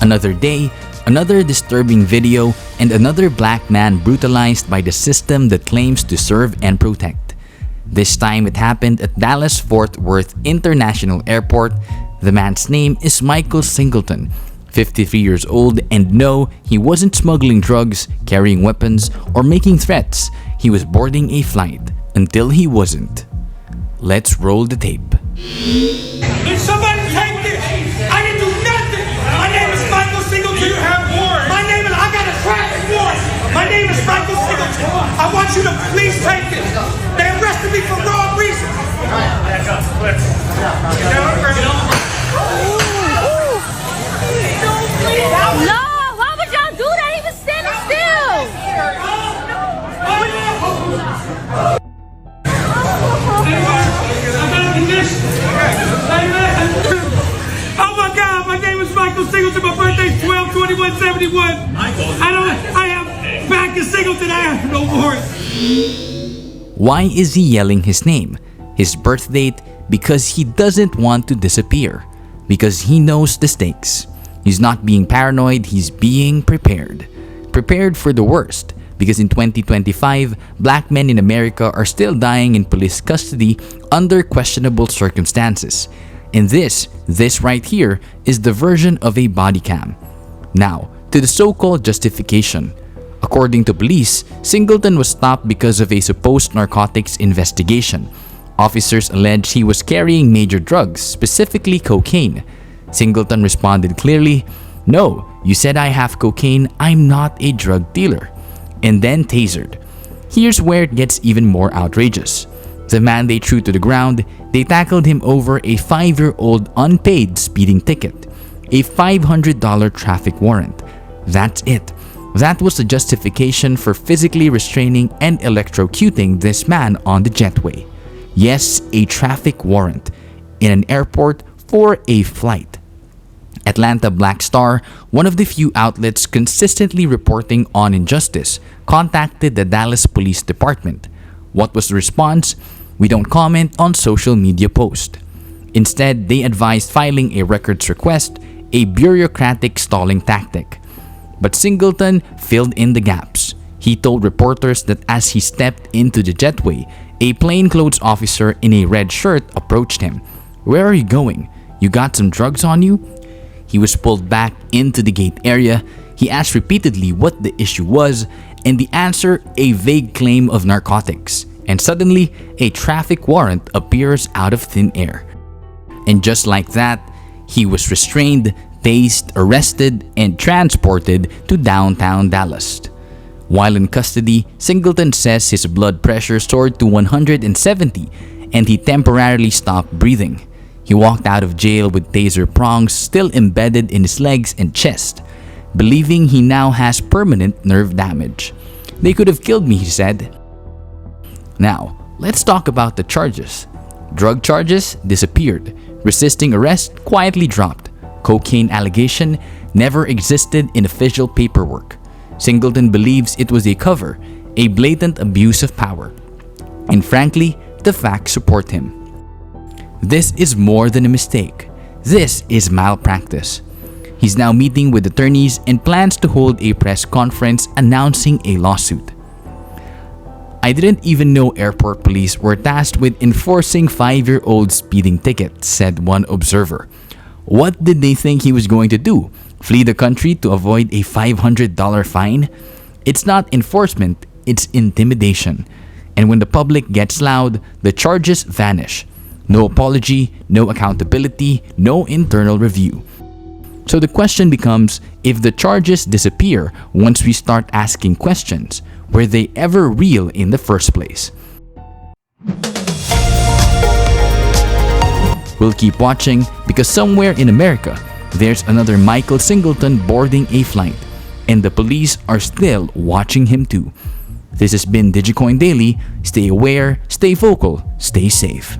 Another day, another disturbing video, and another black man brutalized by the system that claims to serve and protect. This time it happened at Dallas-Fort Worth International Airport. The man's name is Michael Singleton, 53 years old, and no, he wasn't smuggling drugs, carrying weapons, or making threats. He was boarding a flight until he wasn't. Let's roll the tape. Did somebody take this? I didn't do nothing. My name is Michael Singleton. You have warrant. My name is, I got a traffic warrant. My name is Michael Singleton. I want you to please take this. They arrested me for wrong reasons. No, why would y'all do that? He was standing still. Oh my God, my name is Michael Singleton. My birthday's 12/21/71. I am back in Singleton. I have no warrant. Why is he yelling his name, his birth date? Because he doesn't want to disappear. Because he knows the stakes. He's not being paranoid, he's being prepared. Prepared for the worst. Because in 2025, black men in America are still dying in police custody under questionable circumstances. And this right here, is the version of a body cam. Now, to the so-called justification. According to police, Singleton was stopped because of a supposed narcotics investigation. Officers alleged he was carrying major drugs, specifically cocaine. Singleton responded clearly, "No, you said I have cocaine, I'm not a drug dealer," and then tasered. Here's where it gets even more outrageous. The man they threw to the ground, they tackled him over a 5-year-old unpaid speeding ticket, a $500 traffic warrant. That's it. That was the justification for physically restraining and electrocuting this man on the jetway. Yes, a traffic warrant in an airport for a flight. Atlanta Black Star, one of the few outlets consistently reporting on injustice, contacted the Dallas Police Department. What was the response? "We don't comment on social media posts." Instead, they advised filing a records request, a bureaucratic stalling tactic. But Singleton filled in the gaps. He told reporters that as he stepped into the jetway, a plainclothes officer in a red shirt approached him. "Where are you going? You got some drugs on you?" He was pulled back into the gate area. He asked repeatedly what the issue was, and the answer, a vague claim of narcotics. And suddenly, a traffic warrant appears out of thin air. And just like that, he was restrained, tased, arrested, and transported to downtown Dallas. While in custody, Singleton says his blood pressure soared to 170 and he temporarily stopped breathing. He walked out of jail with taser prongs still embedded in his legs and chest, believing he now has permanent nerve damage. "They could have killed me," he said. Now, let's talk about the charges. Drug charges disappeared. Resisting arrest quietly dropped. Cocaine allegation never existed in official paperwork. Singleton believes it was a cover, a blatant abuse of power. And frankly, the facts support him. This is more than a mistake. This is malpractice. He's now meeting with attorneys and plans to hold a press conference announcing a lawsuit. "I didn't even know airport police were tasked with enforcing 5-year-old speeding tickets," said one observer. What did they think he was going to do? Flee the country to avoid a $500 fine? It's not enforcement, it's intimidation. And when the public gets loud, the charges vanish. No apology, no accountability, no internal review. So the question becomes, if the charges disappear once we start asking questions, were they ever real in the first place? We'll keep watching because somewhere in America, there's another Michael Singleton boarding a flight, and the police are still watching him too. This has been Digicoin Daily. Stay aware, stay vocal, stay safe.